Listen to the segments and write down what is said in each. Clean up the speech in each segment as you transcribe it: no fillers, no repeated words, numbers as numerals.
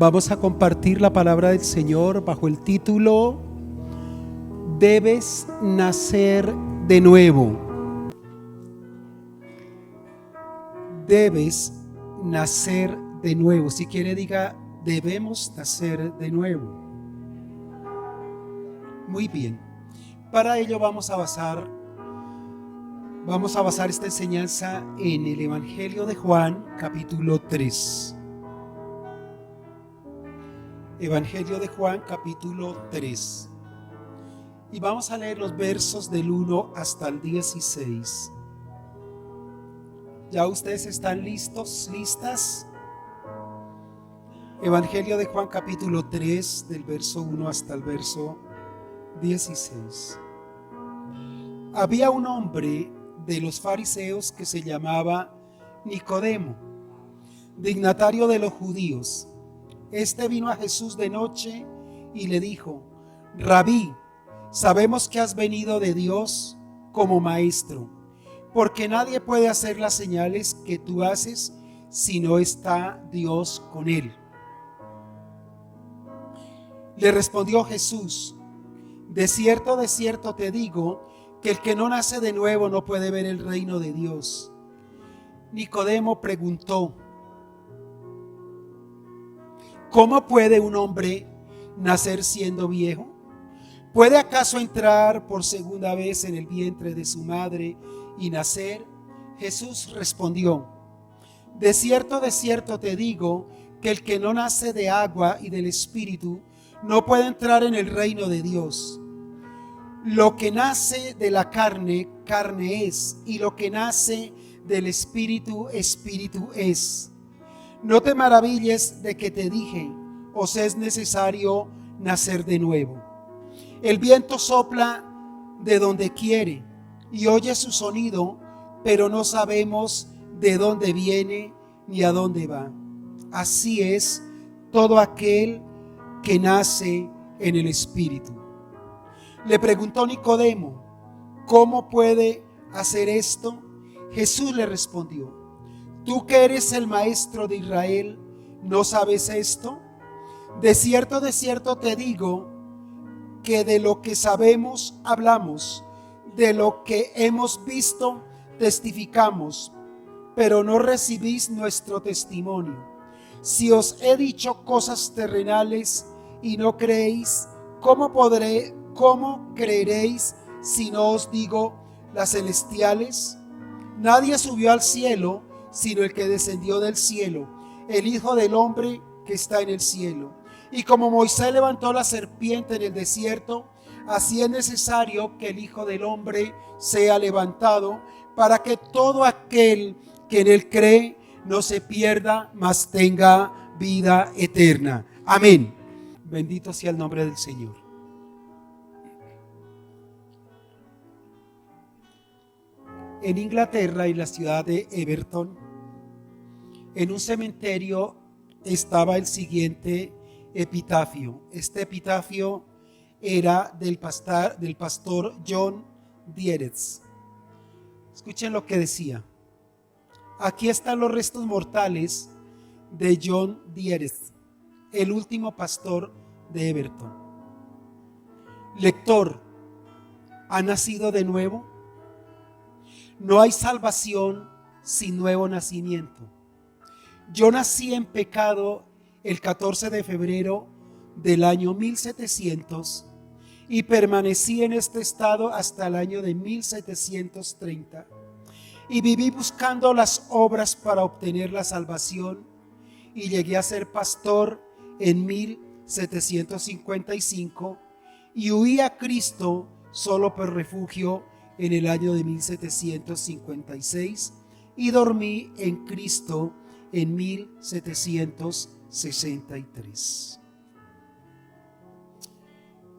Vamos a compartir la palabra del Señor bajo el título Debes nacer de nuevo. Debes nacer de nuevo. Si quiere, diga: debemos nacer de nuevo. Muy bien. Para ello vamos a basar esta enseñanza en el Evangelio de Juan, capítulo 3. Evangelio de Juan, capítulo 3. Y vamos a leer los versos del 1 hasta el 16. ¿Ya ustedes están listos, listas? Evangelio de Juan, capítulo 3, del verso 1 hasta el verso 16. Había un hombre de los fariseos que se llamaba Nicodemo, dignatario de los judíos. Este vino a Jesús de noche y le dijo: Rabí, sabemos que has venido de Dios como maestro, porque nadie puede hacer las señales que tú haces si no está Dios con él. Le respondió Jesús: de cierto te digo, que el que no nace de nuevo no puede ver el reino de Dios. Nicodemo preguntó: ¿cómo puede un hombre nacer siendo viejo? ¿Puede acaso entrar por segunda vez en el vientre de su madre y nacer? Jesús respondió: de cierto te digo, que el que no nace de agua y del Espíritu no puede entrar en el reino de Dios. Lo que nace de la carne, carne es, y lo que nace del Espíritu, Espíritu es. No te maravilles de que te dije: os es necesario nacer de nuevo. El viento sopla de donde quiere y oye su sonido, pero no sabemos de dónde viene ni a dónde va. Así es todo aquel que nace en el Espíritu. Le preguntó Nicodemo: ¿cómo puede hacer esto? Jesús le respondió: tú que eres el maestro de Israel, ¿no sabes esto? De cierto te digo, que de lo que sabemos hablamos, de lo que hemos visto testificamos, pero no recibís nuestro testimonio. Si os he dicho cosas terrenales y no creéis, ¿cómo creeréis si no os digo las celestiales? Nadie subió al cielo sino el que descendió del cielo, el Hijo del Hombre que está en el cielo. Y como Moisés levantó la serpiente en el desierto, así es necesario que el Hijo del Hombre sea levantado, para que todo aquel que en él cree no se pierda, mas tenga vida eterna. Amén. Bendito sea el nombre del Señor. En Inglaterra, en la ciudad de Everton, en un cementerio estaba el siguiente epitafio. Este epitafio era del pastor John Dieretz. Escuchen lo que decía: aquí están los restos mortales de John Dieretz, el último pastor de Everton. Lector, ¿ha nacido de nuevo? No hay salvación sin nuevo nacimiento. Yo nací en pecado el 14 de febrero del año 1700 y permanecí en este estado hasta el año de 1730 y viví buscando las obras para obtener la salvación, y llegué a ser pastor en 1755 y huí a Cristo solo por refugio en el año de 1756 y dormí en Cristo en 1763.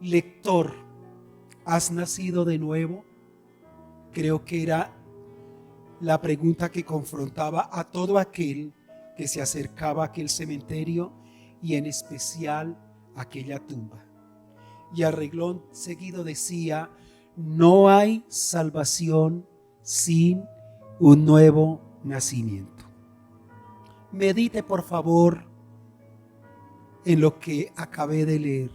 Lector, ¿has nacido de nuevo? Creo que era la pregunta que confrontaba a todo aquel que se acercaba a aquel cementerio, y en especial a aquella tumba. Y a reglón seguido decía: no hay salvación sin un nuevo nacimiento. Medite, por favor, en lo que acabé de leer.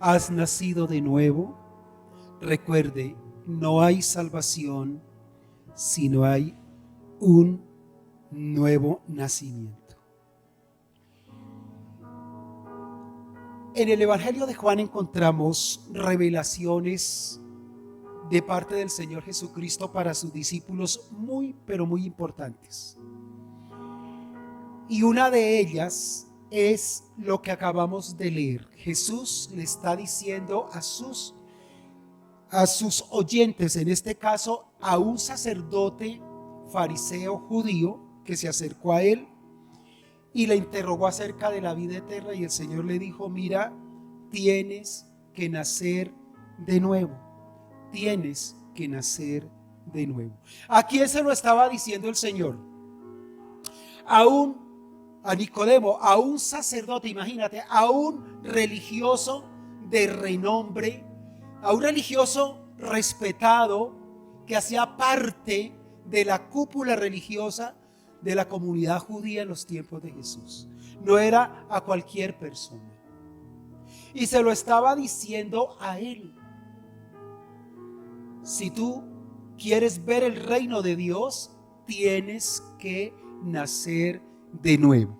¿Has nacido de nuevo? Recuerde, no hay salvación si no hay un nuevo nacimiento. En el Evangelio de Juan encontramos revelaciones de parte del Señor Jesucristo para sus discípulos muy, pero muy importantes. Y una de ellas es lo que acabamos de leer. Jesús le está diciendo a sus oyentes, en este caso a un sacerdote fariseo judío que se acercó a él y le interrogó acerca de la vida eterna, y el Señor le dijo: mira, tienes que nacer de nuevo, tienes que nacer de nuevo. ¿A quién se lo estaba diciendo el Señor? A Nicodemo, a un sacerdote, imagínate, a un religioso de renombre, a un religioso respetado que hacía parte de la cúpula religiosa de la comunidad judía en los tiempos de Jesús. No era a cualquier persona. Y se lo estaba diciendo a él. Si tú quieres ver el reino de Dios, tienes que nacer de nuevo.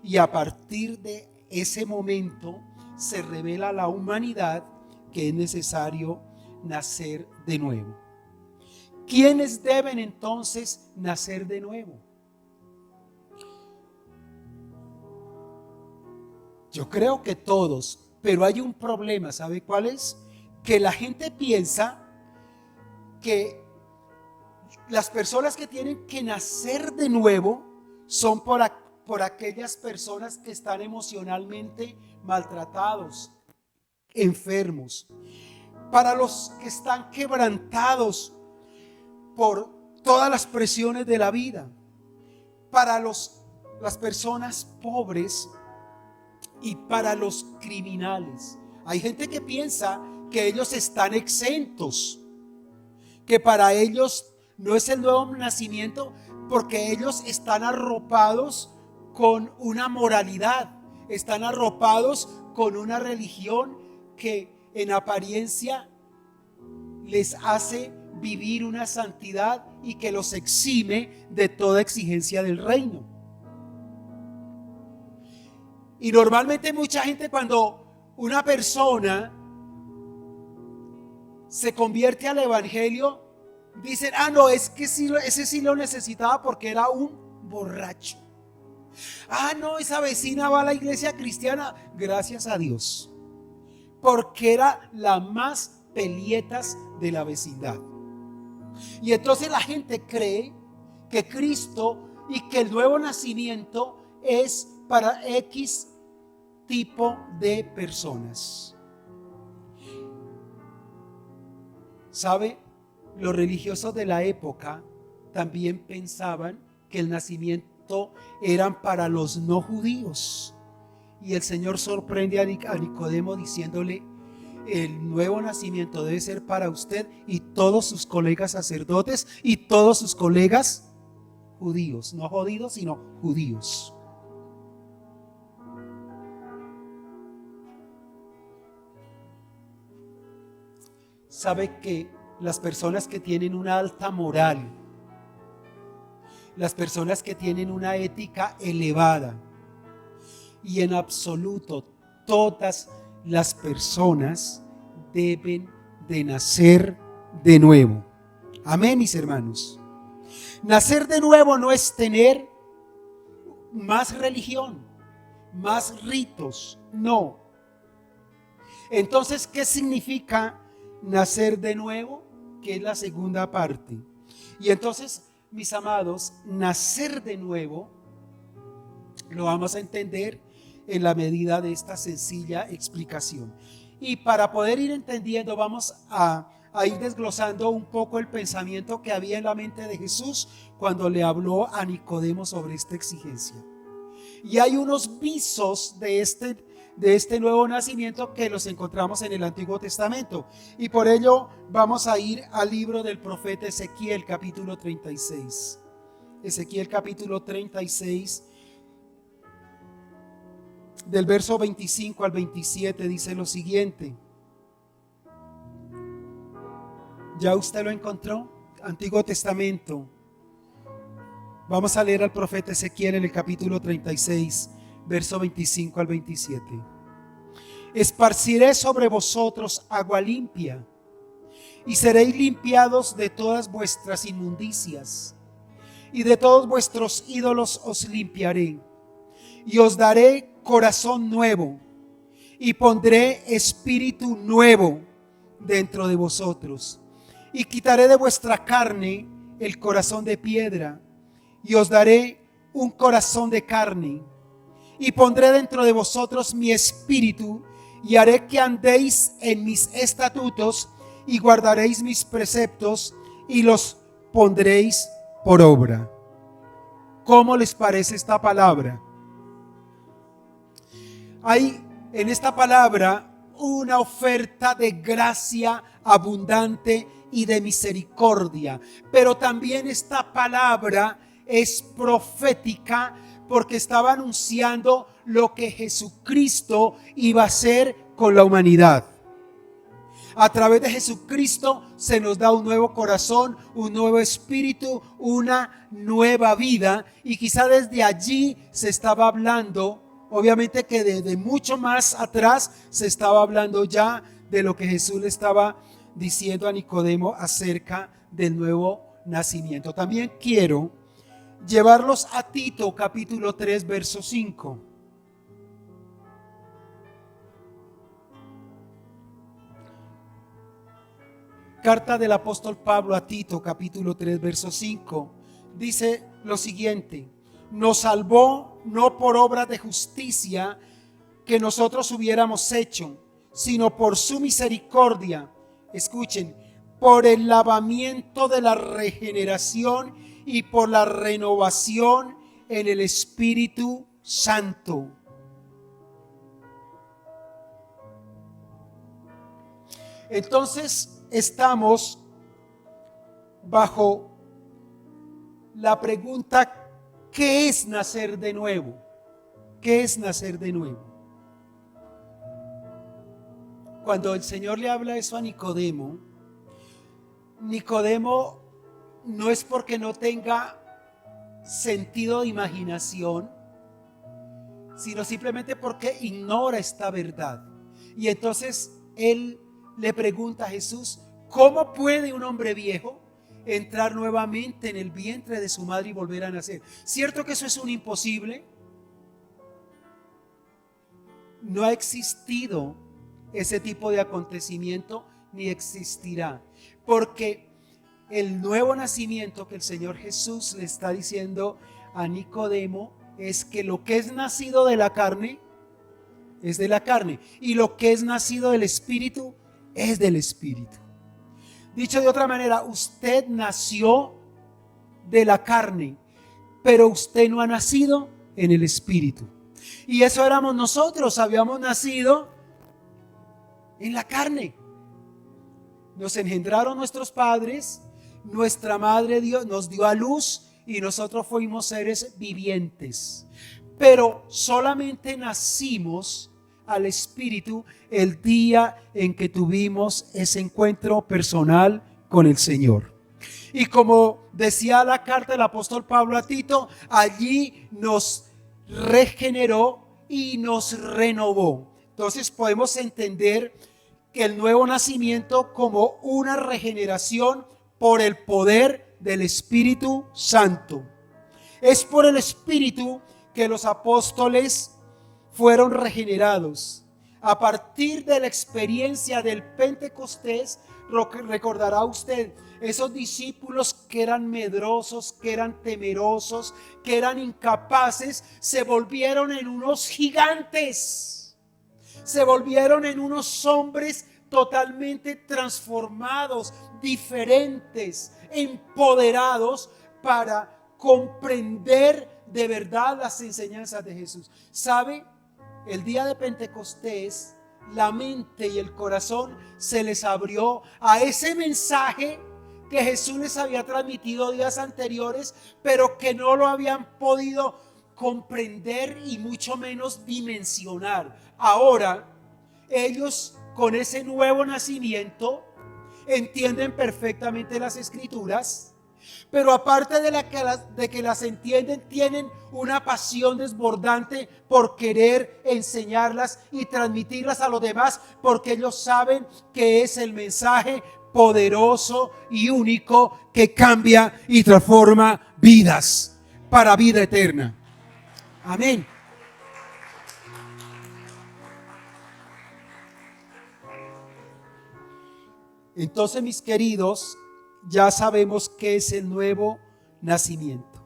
Y a partir de ese momento se revela a la humanidad que es necesario nacer de nuevo. ¿Quiénes deben entonces nacer de nuevo? Yo creo que todos, pero hay un problema, ¿sabe cuál es? Que la gente piensa que las personas que tienen que nacer de nuevo son por aquellas personas que están emocionalmente maltratados, enfermos, para los que están quebrantados por todas las presiones de la vida, para las personas pobres y para los criminales. Hay gente que piensa que ellos están exentos, que para ellos no es el nuevo nacimiento porque ellos están arropados con una moralidad, están arropados con una religión que en apariencia les hace vivir una santidad y que los exime de toda exigencia del reino. Y normalmente mucha gente, cuando una persona se convierte al evangelio, dicen: ah, no, es que sí, ese sí lo necesitaba porque era un borracho. Ah, no, esa vecina va a la iglesia cristiana, gracias a Dios, porque era la más pelietas de la vecindad. Y entonces la gente cree que Cristo y que el nuevo nacimiento es para X tipo de personas. ¿Sabe? Los religiosos de la época también pensaban que el nacimiento eran para los no judíos. Y el Señor sorprende a Nicodemo diciéndole: el nuevo nacimiento debe ser para usted y todos sus colegas sacerdotes y todos sus colegas judíos, no jodidos, sino judíos. Sabe que las personas que tienen una alta moral, las personas que tienen una ética elevada, y en absoluto todas las personas deben de nacer de nuevo. Amén, mis hermanos. Nacer de nuevo no es tener más religión, más ritos, no. Entonces, ¿qué significa nacer de nuevo? Que es la segunda parte. Y entonces, mis amados, nacer de nuevo lo vamos a entender en la medida de esta sencilla explicación. Y para poder ir entendiendo, vamos a ir desglosando un poco el pensamiento que había en la mente de Jesús cuando le habló a Nicodemo sobre esta exigencia. Y hay unos visos de este nuevo nacimiento que los encontramos en el Antiguo Testamento. Y por ello vamos a ir al libro del profeta Ezequiel, capítulo 36. Ezequiel, capítulo 36. del verso 25 al 27 dice lo siguiente. ¿Ya usted lo encontró? Antiguo Testamento. Vamos a leer al profeta Ezequiel en el capítulo 36, verso 25 al 27. Esparciré sobre vosotros agua limpia, y seréis limpiados de todas vuestras inmundicias, y de todos vuestros ídolos os limpiaré, y os daré corazón nuevo, y pondré espíritu nuevo dentro de vosotros, y quitaré de vuestra carne el corazón de piedra, y os daré un corazón de carne, y pondré dentro de vosotros mi espíritu, y haré que andéis en mis estatutos, y guardaréis mis preceptos, y los pondréis por obra. ¿Cómo les parece esta palabra? Hay en esta palabra una oferta de gracia abundante y de misericordia, pero también esta palabra es profética porque estaba anunciando lo que Jesucristo iba a hacer con la humanidad. A través de Jesucristo se nos da un nuevo corazón, un nuevo espíritu, una nueva vida, y quizá desde allí se estaba hablando, obviamente que desde mucho más atrás se estaba hablando ya de lo que Jesús le estaba diciendo a Nicodemo acerca del nuevo nacimiento. También quiero llevarlos a Tito capítulo 3 verso 5. Carta del apóstol Pablo a Tito capítulo 3 verso 5 dice lo siguiente: nos salvó no por obras de justicia que nosotros hubiéramos hecho, sino por su misericordia. Escuchen, por el lavamiento de la regeneración y por la renovación en el Espíritu Santo. Entonces estamos bajo la pregunta: ¿qué es nacer de nuevo? ¿Qué es nacer de nuevo? Cuando el Señor le habla eso a Nicodemo, Nicodemo no es porque no tenga sentido de imaginación, sino simplemente porque ignora esta verdad. Y entonces él le pregunta a Jesús: ¿cómo puede un hombre viejo entrar nuevamente en el vientre de su madre y volver a nacer? ¿Cierto que eso es un imposible? No ha existido ese tipo de acontecimiento ni existirá, porque el nuevo nacimiento que el Señor Jesús le está diciendo a Nicodemo es que lo que es nacido de la carne es de la carne, y lo que es nacido del Espíritu es del Espíritu. Dicho de otra manera, usted nació de la carne, pero usted no ha nacido en el Espíritu. Y eso éramos nosotros, habíamos nacido en la carne. Nos engendraron nuestros padres, nuestra madre nos dio a luz y nosotros fuimos seres vivientes. Pero solamente nacimos al Espíritu el día en que tuvimos ese encuentro personal con el Señor. Y como decía la carta del apóstol Pablo a Tito, allí nos regeneró y nos renovó. Entonces podemos entender que el nuevo nacimiento como una regeneración por el poder del Espíritu Santo. Es por el Espíritu que los apóstoles fueron regenerados. A partir de la experiencia del Pentecostés, recordará usted, esos discípulos que eran medrosos, que eran temerosos, que eran incapaces, se volvieron en unos gigantes. Se volvieron en unos hombres totalmente transformados, diferentes, empoderados para comprender de verdad las enseñanzas de Jesús. ¿Sabe? El día de Pentecostés, la mente y el corazón se les abrió a ese mensaje que Jesús les había transmitido días anteriores, pero que no lo habían podido comprender y mucho menos dimensionar. Ahora, ellos con ese nuevo nacimiento entienden perfectamente las Escrituras, pero aparte de que las entienden, tienen una pasión desbordante por querer enseñarlas y transmitirlas a los demás, porque ellos saben que es el mensaje poderoso y único que cambia y transforma vidas para vida eterna. Amén. Entonces, mis queridos, ya sabemos qué es el nuevo nacimiento.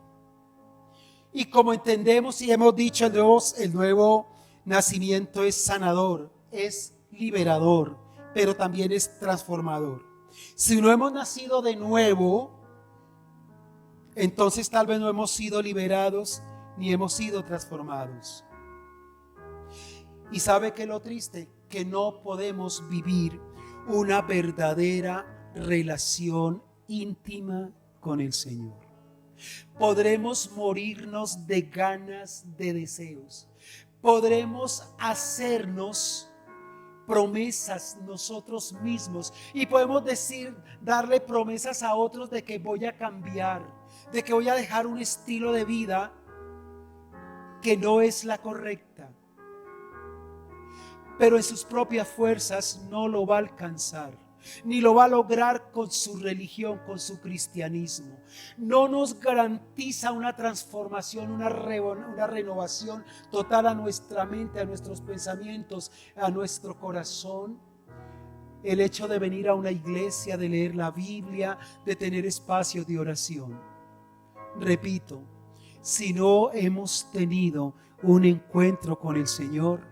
Y como entendemos y hemos dicho, el nuevo nacimiento es sanador, es liberador, pero también es transformador. Si no hemos nacido de nuevo, entonces tal vez no hemos sido liberados ni hemos sido transformados. Y ¿sabe qué es lo triste? Que no podemos vivir una verdadera relación íntima con el Señor. Podremos morirnos de ganas, de deseos. Podremos hacernos promesas nosotros mismos y podemos darle promesas a otros de que voy a cambiar, de que voy a dejar un estilo de vida que no es la correcta. Pero en sus propias fuerzas no lo va a alcanzar, ni lo va a lograr con su religión, con su cristianismo. No nos garantiza una transformación, una renovación total a nuestra mente, a nuestros pensamientos, a nuestro corazón. El hecho de venir a una iglesia, de leer la Biblia, de tener espacios de oración. Repito, si no hemos tenido un encuentro con el Señor,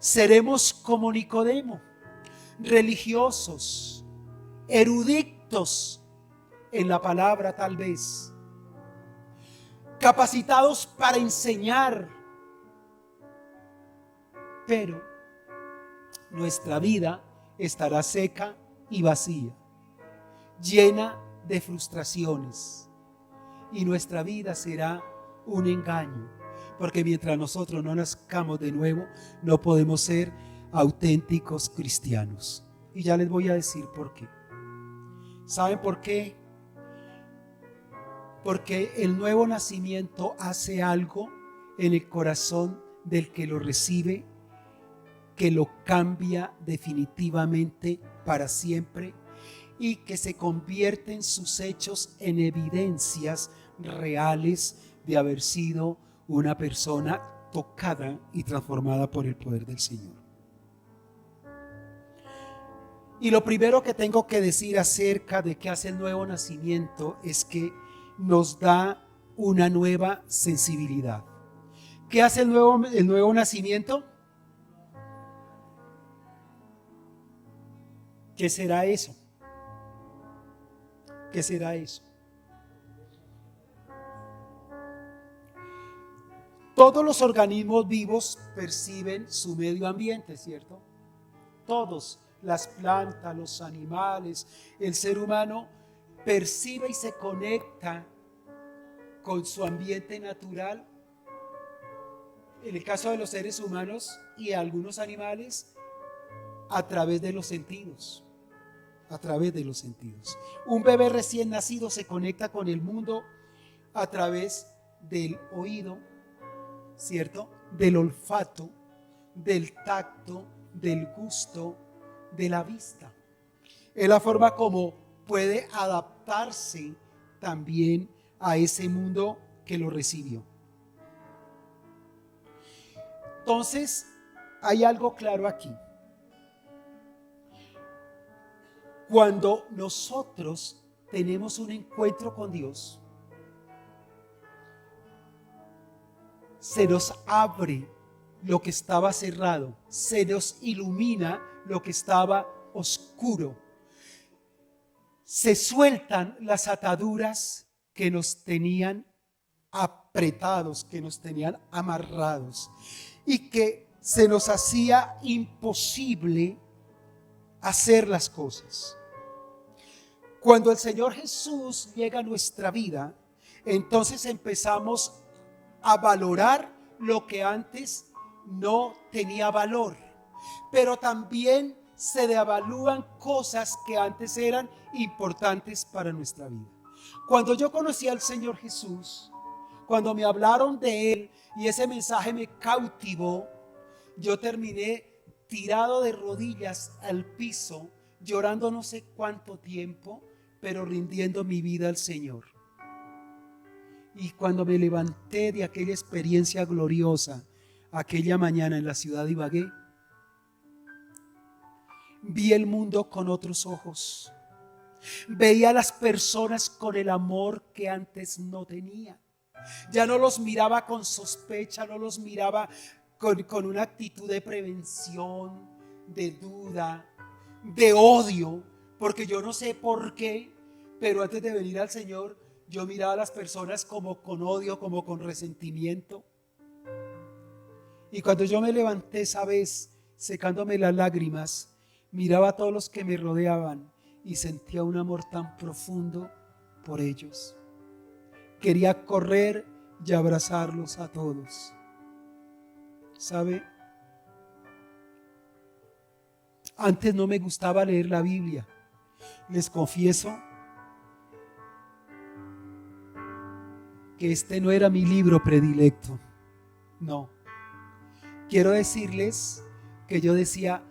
seremos como Nicodemo, religiosos, eruditos en la palabra tal vez, capacitados para enseñar, pero nuestra vida estará seca y vacía, llena de frustraciones, y nuestra vida será un engaño. Porque mientras nosotros no nazcamos de nuevo, no podemos ser auténticos cristianos. Y ya les voy a decir por qué. ¿Saben por qué? Porque el nuevo nacimiento hace algo en el corazón del que lo recibe, que lo cambia definitivamente para siempre y que se convierte en sus hechos en evidencias reales de haber sido una persona tocada y transformada por el poder del Señor. Y lo primero que tengo que decir acerca de qué hace el nuevo nacimiento es que nos da una nueva sensibilidad. ¿Qué hace el nuevo nacimiento? ¿Qué será eso? ¿Qué será eso? Todos los organismos vivos perciben su medio ambiente, ¿cierto? Todos, las plantas, los animales, el ser humano percibe y se conecta con su ambiente natural. En el caso de los seres humanos y algunos animales, a través de los sentidos. A través de los sentidos. Un bebé recién nacido se conecta con el mundo a través del oído, ¿cierto? Del olfato, del tacto, del gusto, de la vista. Es la forma como puede adaptarse también a ese mundo que lo recibió. Entonces, hay algo claro aquí. Cuando nosotros tenemos un encuentro con Dios, se nos abre lo que estaba cerrado, se nos ilumina lo que estaba oscuro. Se sueltan las ataduras que nos tenían apretados, que nos tenían amarrados y que se nos hacía imposible hacer las cosas. Cuando el Señor Jesús llega a nuestra vida, entonces empezamos a valorar lo que antes no tenía valor. Pero también se devalúan cosas que antes eran importantes para nuestra vida. Cuando yo conocí al Señor Jesús, cuando me hablaron de Él y ese mensaje me cautivó, yo terminé tirado de rodillas al piso, llorando no sé cuánto tiempo, pero rindiendo mi vida al Señor. Y cuando me levanté de aquella experiencia gloriosa, aquella mañana en la ciudad de Ibagué, vi el mundo con otros ojos. Veía a las personas con el amor que antes no tenía. Ya no los miraba con sospecha, no los miraba con una actitud de prevención, de duda, de odio, porque yo no sé por qué, pero antes de venir al Señor, yo miraba a las personas como con odio, como con resentimiento. Y cuando yo me levanté esa vez, secándome las lágrimas, miraba a todos los que me rodeaban y sentía un amor tan profundo por ellos. Quería correr y abrazarlos a todos. ¿Sabe? Antes no me gustaba leer la Biblia. Les confieso que este no era mi libro predilecto. No. Quiero decirles que yo decía,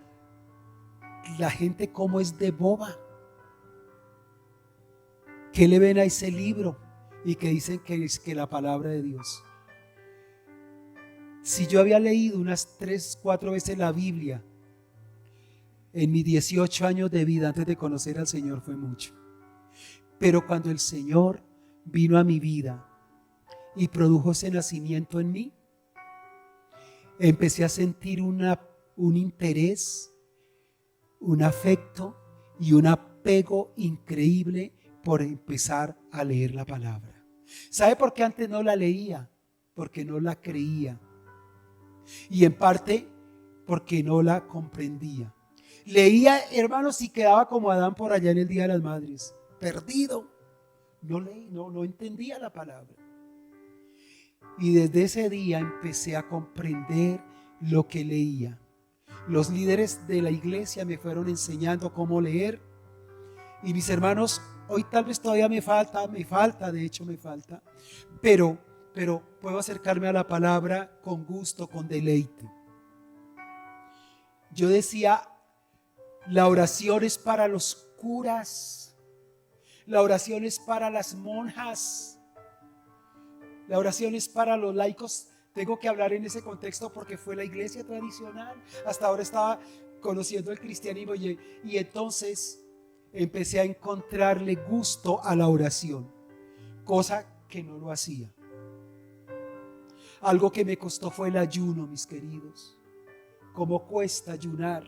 la gente cómo es de boba. ¿Qué le ven a ese libro? Y que dicen que es que la palabra de Dios. Si yo había leído unas 3, 4 veces la Biblia en mis 18 años de vida antes de conocer al Señor, fue mucho. Pero cuando el Señor vino a mi vida y produjo ese nacimiento en mí, empecé a sentir un interés, un afecto y un apego increíble por empezar a leer la palabra. ¿Sabe por qué antes no la leía? Porque no la creía. Y en parte porque no la comprendía. Leía, hermanos, y quedaba como Adán por allá en el Día de las Madres, perdido. No leí, no entendía la palabra. Y desde ese día empecé a comprender lo que leía. Los líderes de la iglesia me fueron enseñando cómo leer. Y mis hermanos, hoy tal vez todavía me falta, de hecho me falta, pero puedo acercarme a la palabra con gusto, con deleite. Yo decía, la oración es para los curas, la oración es para las monjas, la oración es para los laicos. Tengo que hablar en ese contexto porque fue la iglesia tradicional. Hasta ahora estaba conociendo el cristianismo y entonces empecé a encontrarle gusto a la oración, cosa que no lo hacía. Algo que me costó fue el ayuno, mis queridos. Cómo cuesta ayunar.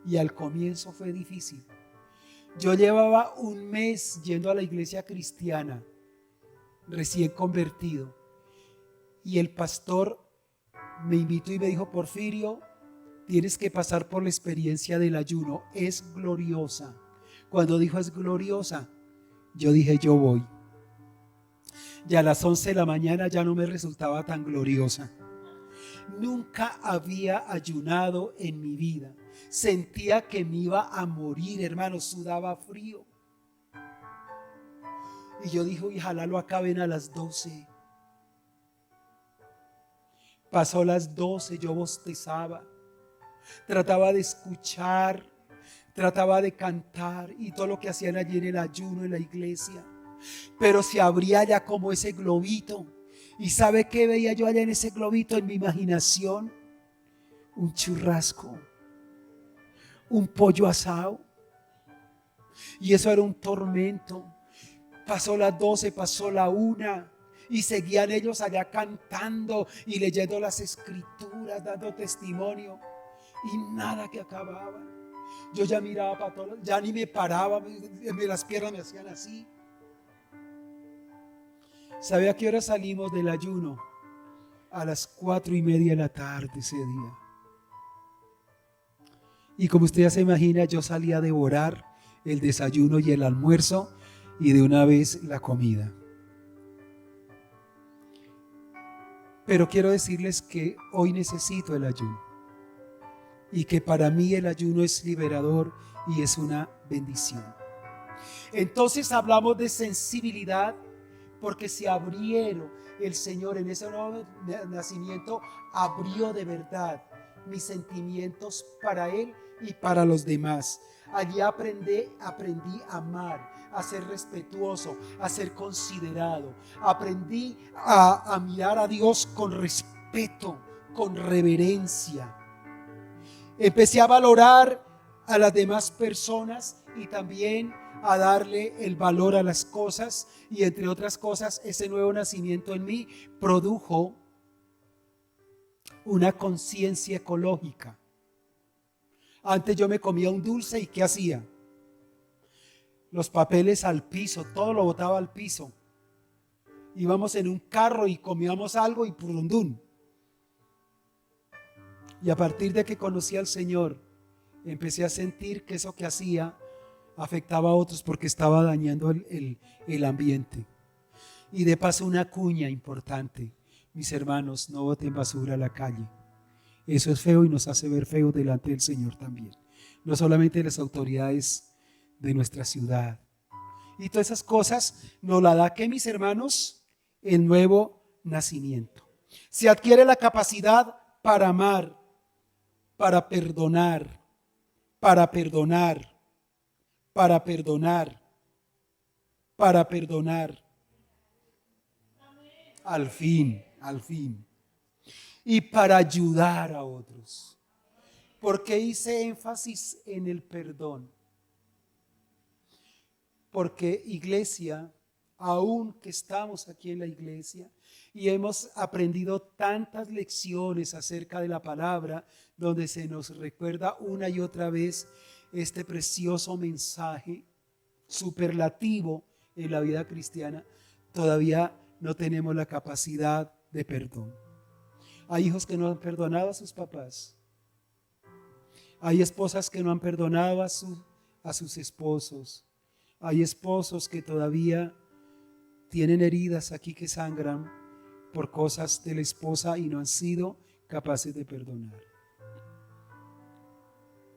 Y al comienzo fue difícil. Yo llevaba un mes yendo a la iglesia cristiana, recién convertido. Y el pastor me invitó y me dijo, Porfirio, tienes que pasar por la experiencia del ayuno. Es gloriosa. Cuando dijo es gloriosa, yo dije yo voy. Y a las 11 de la mañana ya no me resultaba tan gloriosa. Nunca había ayunado en mi vida. Sentía que me iba a morir, hermano, sudaba frío. Y yo dije, ojalá lo acaben a las 12. Pasó las 12, yo bostezaba. Trataba de escuchar, trataba de cantar y todo lo que hacían allí en el ayuno en la iglesia. Pero se abría ya como ese globito. ¿Y sabe qué veía yo allá en ese globito en mi imaginación? Un churrasco, un pollo asado. Y eso era un tormento. Pasó las 12, pasó la 1 y seguían ellos allá cantando y leyendo las escrituras, dando testimonio. Y nada que acababan. Yo ya miraba para todos, ya ni me paraba, las piernas me hacían así. ¿Sabe a qué hora salimos del ayuno? A las 4:30 de la tarde ese día. Y como usted ya se imagina, yo salí a devorar el desayuno y el almuerzo y de una vez la comida. Pero quiero decirles que hoy necesito el ayuno y que para mí el ayuno es liberador y es una bendición. Entonces hablamos de sensibilidad porque se abrieron, el Señor en ese nuevo nacimiento abrió de verdad mis sentimientos para Él y para los demás. Allí aprendí a amar, a ser respetuoso, a ser considerado. Aprendí a mirar a Dios con respeto, con reverencia. Empecé a valorar a las demás personas y también a darle el valor a las cosas, y entre otras cosas ese nuevo nacimiento en mí produjo una conciencia ecológica. Antes yo me comía un dulce y ¿qué hacía? Los papeles al piso, todo lo botaba al piso. Íbamos en un carro y comíamos algo y purundún. Y a partir de que conocí al Señor, empecé a sentir que eso que hacía afectaba a otros porque estaba dañando el ambiente. Y de paso una cuña importante: mis hermanos, no boten basura a la calle. Eso es feo y nos hace ver feo delante del Señor también. No solamente las autoridades de nuestra ciudad. Y todas esas cosas nos la da, ¿qué, mis hermanos? El nuevo nacimiento. Se adquiere la capacidad para amar, para perdonar, para perdonar, para perdonar, para perdonar. Al fin. Y para ayudar a otros. ¿Por qué hice énfasis en el perdón? Porque iglesia, aún que estamos aquí en la iglesia y hemos aprendido tantas lecciones acerca de la palabra, donde se nos recuerda una y otra vez este precioso mensaje superlativo en la vida cristiana, todavía no tenemos la capacidad de perdón. Hay hijos que no han perdonado a sus papás. Hay esposas que no han perdonado a sus esposos. Hay esposos que todavía tienen heridas aquí que sangran por cosas de la esposa y no han sido capaces de perdonar.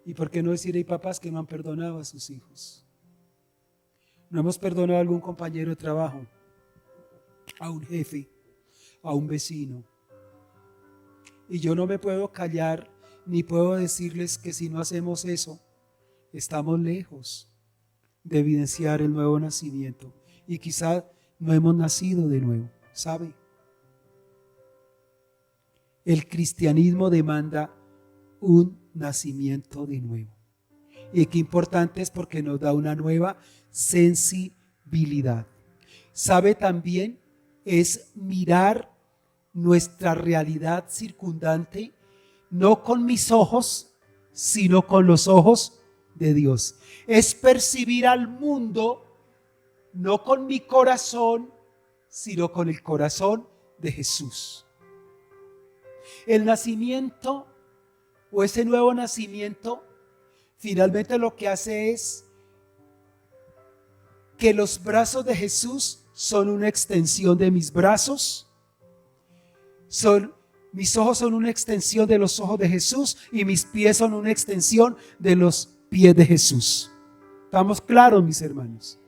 ¿Y por qué no decir, hay papás que no han perdonado a sus hijos? No hemos perdonado a algún compañero de trabajo, a un jefe, a un vecino. Y yo no me puedo callar ni puedo decirles que si no hacemos eso, estamos lejos de evidenciar el nuevo nacimiento. Y quizá no hemos nacido de nuevo, ¿sabe? El cristianismo demanda un nacimiento de nuevo. Y qué importante es porque nos da una nueva sensibilidad. ¿Sabe también? Es mirar nuestra realidad circundante no con mis ojos, sino con los ojos de Dios. Es percibir al mundo no con mi corazón, sino con el corazón de Jesús. El nacimiento o ese nuevo nacimiento finalmente lo que hace es que los brazos de Jesús son una extensión de mis brazos, mis ojos son una extensión de los ojos de Jesús y mis pies son una extensión de los pies de Jesús. ¿Estamos claros, mis hermanos?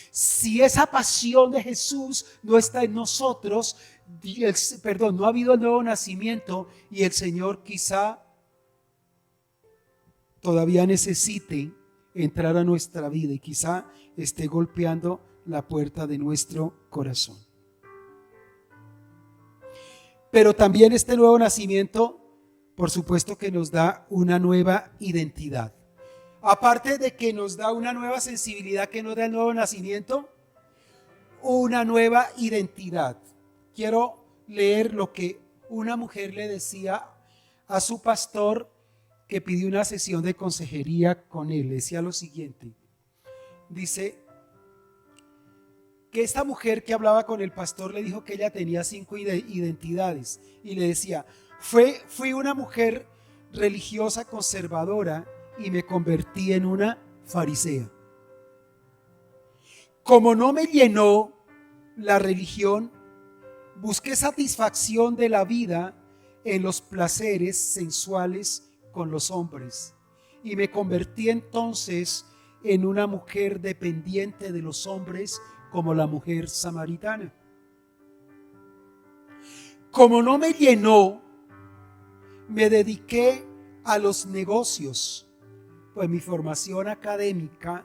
Si esa pasión de Jesús no está en nosotros, no ha habido el nuevo nacimiento y el Señor quizá todavía necesite entrar a nuestra vida y quizá esté golpeando la puerta de nuestro corazón. Pero también este nuevo nacimiento, por supuesto que nos da una nueva identidad. Aparte de que nos da una nueva sensibilidad que nos da el nuevo nacimiento, una nueva identidad. Quiero leer lo que una mujer le decía a su pastor que pidió una sesión de consejería con él. Le decía lo siguiente. Dice que esta mujer que hablaba con el pastor le dijo que ella tenía 5 identidades y le decía, fui una mujer religiosa conservadora y me convertí en una farisea. Como no me llenó la religión, Busqué satisfacción de la vida en los placeres sensuales con los hombres y me convertí entonces en una mujer dependiente de los hombres como la mujer samaritana. Como no me llenó, me dediqué a los negocios, pues mi formación académica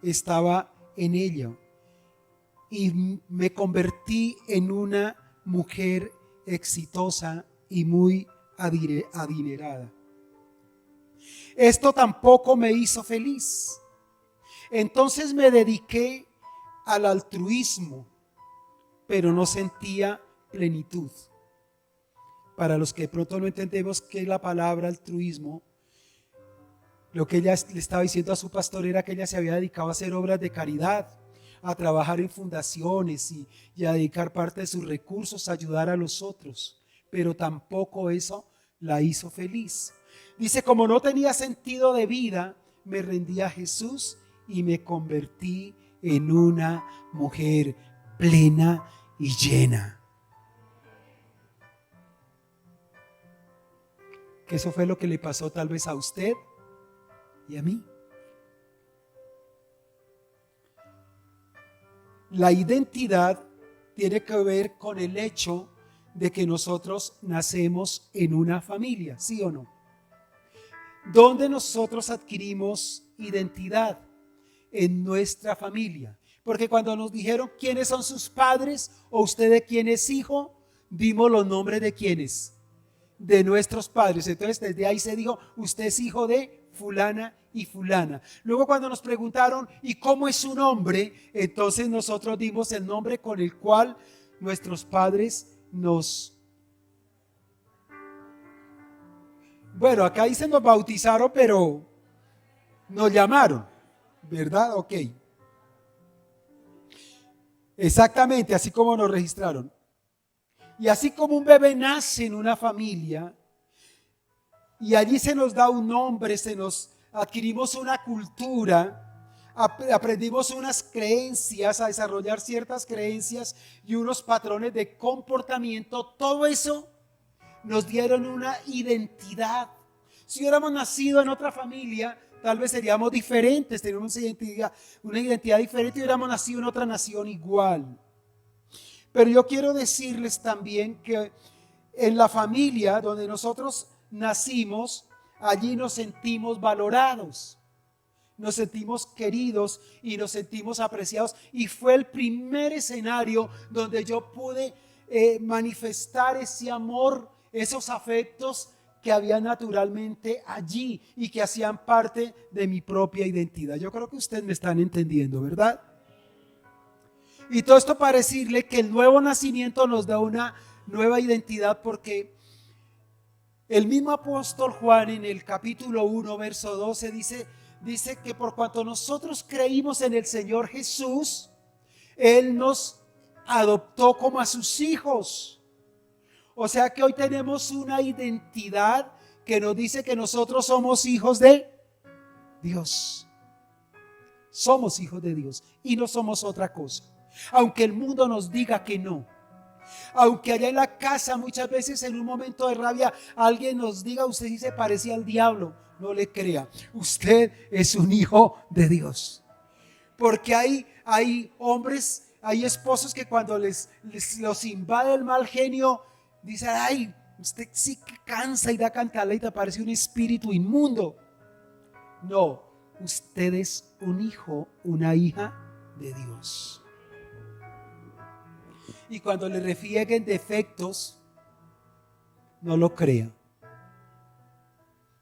estaba en ello y me convertí en una mujer exitosa y muy adinerada. Esto tampoco me hizo feliz. Entonces me dediqué al altruismo, pero no sentía plenitud. Para los que de pronto no entendemos qué es la palabra altruismo, lo que ella le estaba diciendo a su pastor era que ella se había dedicado a hacer obras de caridad, a trabajar en fundaciones y a dedicar parte de sus recursos a ayudar a los otros, pero tampoco eso la hizo feliz. Dice, como no tenía sentido de vida, me rendí a Jesús y me convertí en una mujer plena y llena. Que eso fue lo que le pasó tal vez a usted y a mí. La identidad tiene que ver con el hecho de que nosotros nacemos en una familia, ¿sí o no? ¿Dónde nosotros adquirimos identidad? En nuestra familia. Porque cuando nos dijeron quiénes son sus padres o usted de quién es hijo, dimos los nombres de quiénes, de nuestros padres. Entonces desde ahí se dijo, usted es hijo de fulana y fulana. Luego cuando nos preguntaron, ¿y cómo es su nombre? Entonces nosotros dimos el nombre con el cual nuestros padres nos... Bueno, acá dicen nos bautizaron, pero nos llamaron, ¿verdad? Ok. Exactamente, así como nos registraron. Y así como un bebé nace en una familia y allí se nos da un nombre, adquirimos una cultura, aprendimos unas creencias, a desarrollar ciertas creencias y unos patrones de comportamiento, todo eso nos dieron una identidad. Si hubiéramos nacido en otra familia, tal vez seríamos diferentes, teníamos una identidad diferente y hubiéramos nacido en otra nación igual. Pero yo quiero decirles también que en la familia donde nosotros nacimos, allí nos sentimos valorados, nos sentimos queridos y nos sentimos apreciados. Y fue el primer escenario donde yo pude manifestar ese amor, esos afectos que había naturalmente allí y que hacían parte de mi propia identidad. Yo creo que ustedes me están entendiendo, ¿verdad? Y todo esto para decirle que el nuevo nacimiento nos da una nueva identidad, porque el mismo apóstol Juan en el capítulo 1, verso 12 dice que por cuanto nosotros creímos en el Señor Jesús, Él nos adoptó como a sus hijos. O sea que hoy tenemos una identidad que nos dice que nosotros somos hijos de Dios. Somos hijos de Dios y no somos otra cosa. Aunque el mundo nos diga que no. Aunque allá en la casa muchas veces en un momento de rabia alguien nos diga, usted sí se parecía al diablo. No le crea. Usted es un hijo de Dios. Porque hay hombres, hay esposos que cuando los invade el mal genio, dicen, ay, usted sí que cansa y da cantaleta, parece un espíritu inmundo. No, usted es un hijo, una hija de Dios. Y cuando le refieguen defectos, no lo crea.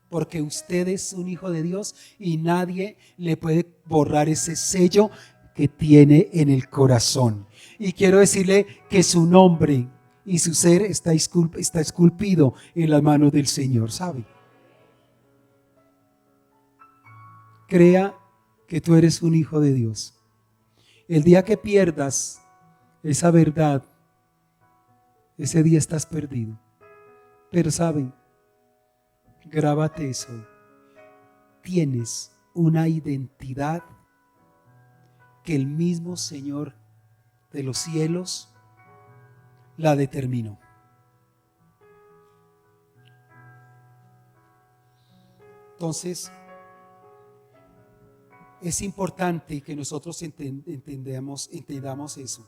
Porque usted es un hijo de Dios y nadie le puede borrar ese sello que tiene en el corazón. Y quiero decirle que su nombre y su ser está esculpido en las manos del Señor, ¿sabe? Crea que tú eres un hijo de Dios. El día que pierdas esa verdad, ese día estás perdido. Pero ¿saben? Grábate eso. Tienes una identidad que el mismo Señor de los cielos la determinó. Entonces, es importante que nosotros entendamos eso.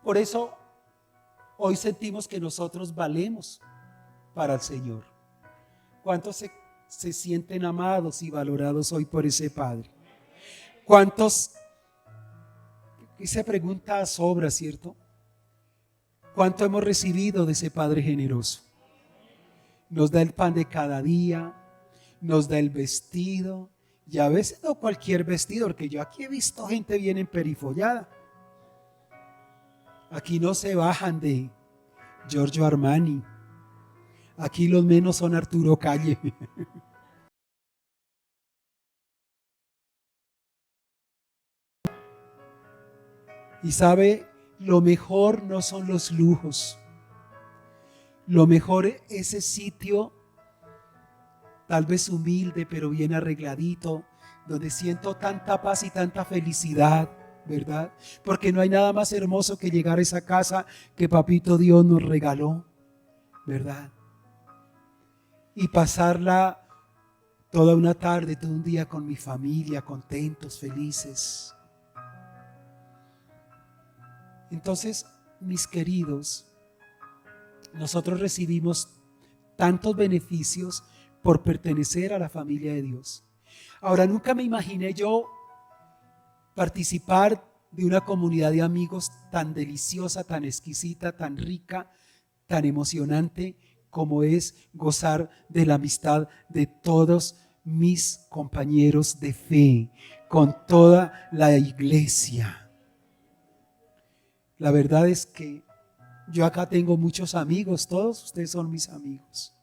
Por eso, hoy sentimos que nosotros valemos para el Señor. ¿Cuántos se sienten amados y valorados hoy por ese Padre? ¿Cuántos? Esa pregunta sobra, ¿cierto? ¿Cuánto hemos recibido de ese Padre generoso? Nos da el pan de cada día, nos da el vestido, y a veces no cualquier vestido, porque yo aquí he visto gente bien emperifollada. Aquí no se bajan de Giorgio Armani. Aquí los menos son Arturo Calle. Y sabe, lo mejor no son los lujos. Lo mejor es ese sitio, tal vez humilde, pero bien arregladito, donde siento tanta paz y tanta felicidad, ¿verdad? Porque no hay nada más hermoso que llegar a esa casa que Papito Dios nos regaló, ¿verdad? Y pasarla toda una tarde, todo un día con mi familia, contentos, felices. Entonces, mis queridos, nosotros recibimos tantos beneficios por pertenecer a la familia de Dios. Ahora, nunca me imaginé yo participar de una comunidad de amigos tan deliciosa, tan exquisita, tan rica, tan emocionante como es gozar de la amistad de todos mis compañeros de fe, con toda la iglesia. La verdad es que yo acá tengo muchos amigos, todos ustedes son mis amigos.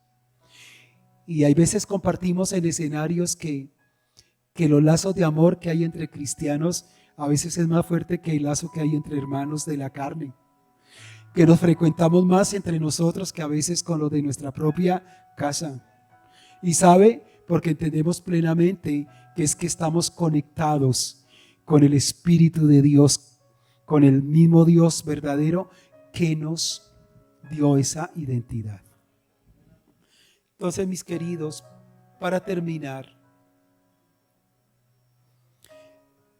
Y hay veces compartimos en escenarios que los lazos de amor que hay entre cristianos a veces es más fuerte que el lazo que hay entre hermanos de la carne. Que nos frecuentamos más entre nosotros que a veces con los de nuestra propia casa. Y sabe, porque entendemos plenamente que es que estamos conectados con el Espíritu de Dios, con el mismo Dios verdadero que nos dio esa identidad. Entonces, mis queridos, para terminar,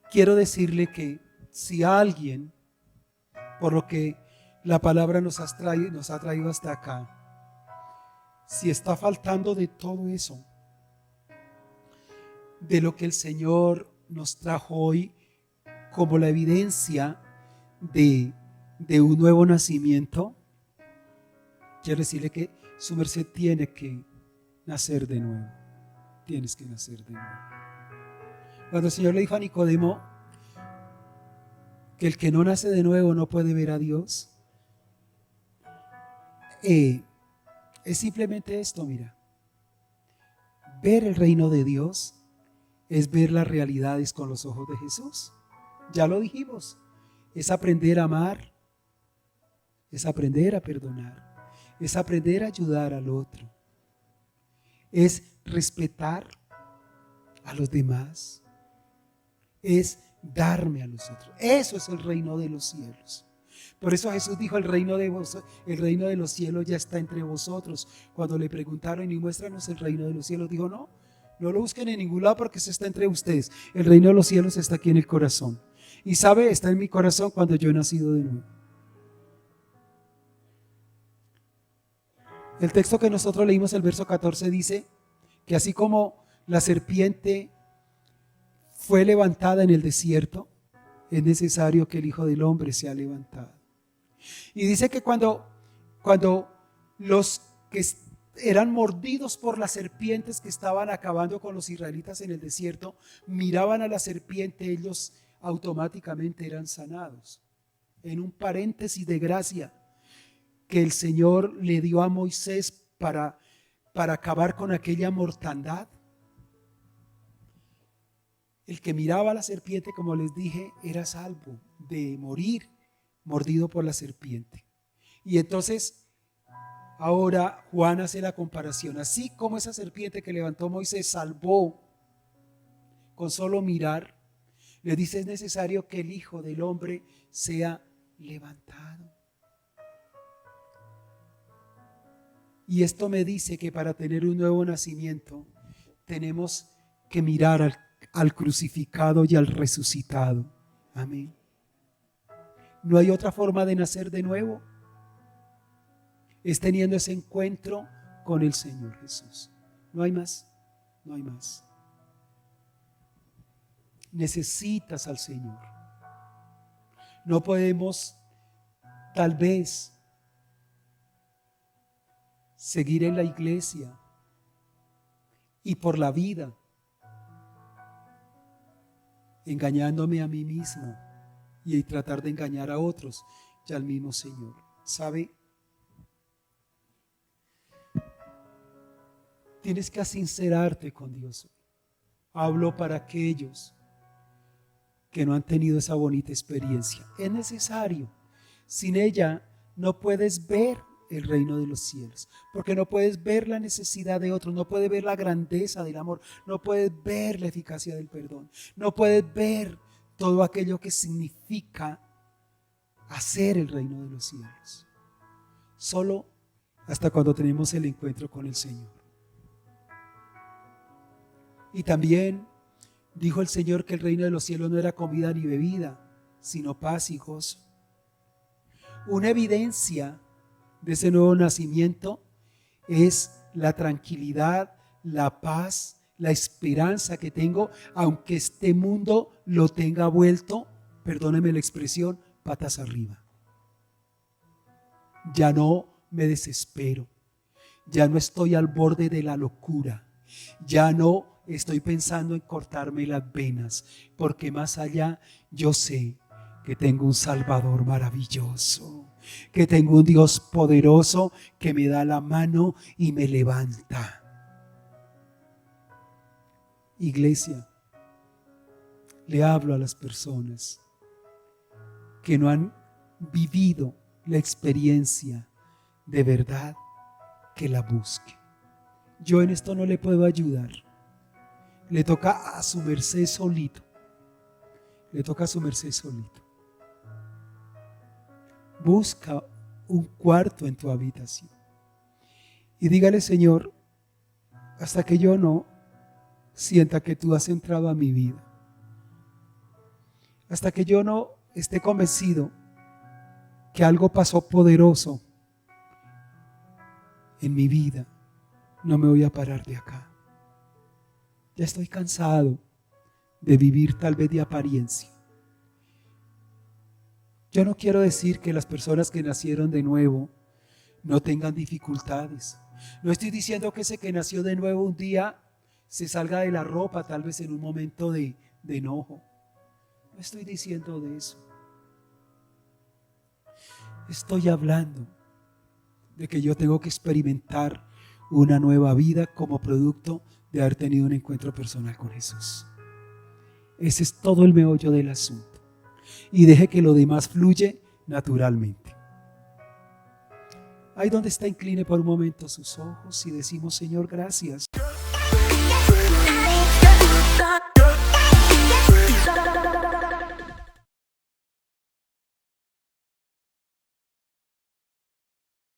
quiero decirle que si alguien, por lo que la palabra nos ha traído hasta acá, si está faltando de todo eso, de lo que el Señor nos trajo hoy como la evidencia de un nuevo nacimiento, quiero decirle que su merced tiene que nacer de nuevo. Tienes que nacer de nuevo. Cuando el Señor le dijo a Nicodemo que el que no nace de nuevo no puede ver a Dios, es simplemente esto, mira. Ver el reino de Dios es ver las realidades con los ojos de Jesús. Ya lo dijimos. Es aprender a amar, es aprender a perdonar, es aprender a ayudar al otro, es respetar a los demás, es darme a los otros. Eso es el reino de los cielos. Por eso Jesús dijo, el reino de los cielos ya está entre vosotros. Cuando le preguntaron, y muéstranos el reino de los cielos, dijo, no lo busquen en ningún lado porque se está entre ustedes. El reino de los cielos está aquí en el corazón. Y sabe, está en mi corazón cuando yo he nacido de nuevo. El texto que nosotros leímos, el verso 14, dice que así como la serpiente fue levantada en el desierto, es necesario que el Hijo del Hombre sea levantado. Y dice que cuando los que eran mordidos por las serpientes que estaban acabando con los israelitas en el desierto, miraban a la serpiente, ellos automáticamente eran sanados. En un paréntesis de gracia que el Señor le dio a Moisés para acabar con aquella mortandad. El que miraba a la serpiente, como les dije, era salvo de morir mordido por la serpiente. Y entonces ahora Juan hace la comparación. Así como esa serpiente que levantó Moisés salvó con solo mirar, Le dice, es necesario que el Hijo del Hombre sea levantado. Y esto me dice que para tener un nuevo nacimiento tenemos que mirar al crucificado y al resucitado. Amén. No hay otra forma de nacer de nuevo. Es teniendo ese encuentro con el Señor Jesús. No hay más, no hay más. Necesitas al Señor. No podemos, tal vez, seguir en la iglesia y por la vida engañándome a mí mismo y tratar de engañar a otros y al mismo Señor. ¿Sabe? Tienes que sincerarte con Dios. Hablo para aquellos que no han tenido esa bonita experiencia. Es necesario. Sin ella no puedes ver el reino de los cielos, porque no puedes ver la necesidad de otros, no puedes ver la grandeza del amor, no puedes ver la eficacia del perdón, no puedes ver todo aquello que significa hacer el reino de los cielos. Solo hasta cuando tenemos el encuentro con el Señor. Y también dijo el Señor que el reino de los cielos no era comida ni bebida, sino paz y gozo. Una evidencia de ese nuevo nacimiento es la tranquilidad, la paz, la esperanza que tengo, aunque este mundo lo tenga vuelto, perdóneme la expresión, patas arriba. Ya no me desespero, ya no estoy al borde de la locura, ya no estoy pensando en cortarme las venas, porque más allá yo sé que tengo un Salvador maravilloso, que tengo un Dios poderoso que me da la mano y me levanta. Iglesia, le hablo a las personas que no han vivido la experiencia de verdad, que la busque. Yo en esto no le puedo ayudar. Le toca a su merced solito. Le toca a su merced solito. Busca un cuarto en tu habitación y dígale: Señor, hasta que yo no sienta que tú has entrado a mi vida, hasta que yo no esté convencido que algo pasó poderoso en mi vida, no me voy a parar de acá. Ya estoy cansado de vivir tal vez de apariencia. Yo no quiero decir que las personas que nacieron de nuevo no tengan dificultades. No estoy diciendo que ese que nació de nuevo un día se salga de la ropa, tal vez en un momento de enojo. No estoy diciendo de eso. Estoy hablando de que yo tengo que experimentar una nueva vida como producto de haber tenido un encuentro personal con Jesús. Ese es todo el meollo del asunto. Y deje que lo demás fluye naturalmente. Ahí donde está, incline por un momento sus ojos y decimos: Señor, gracias.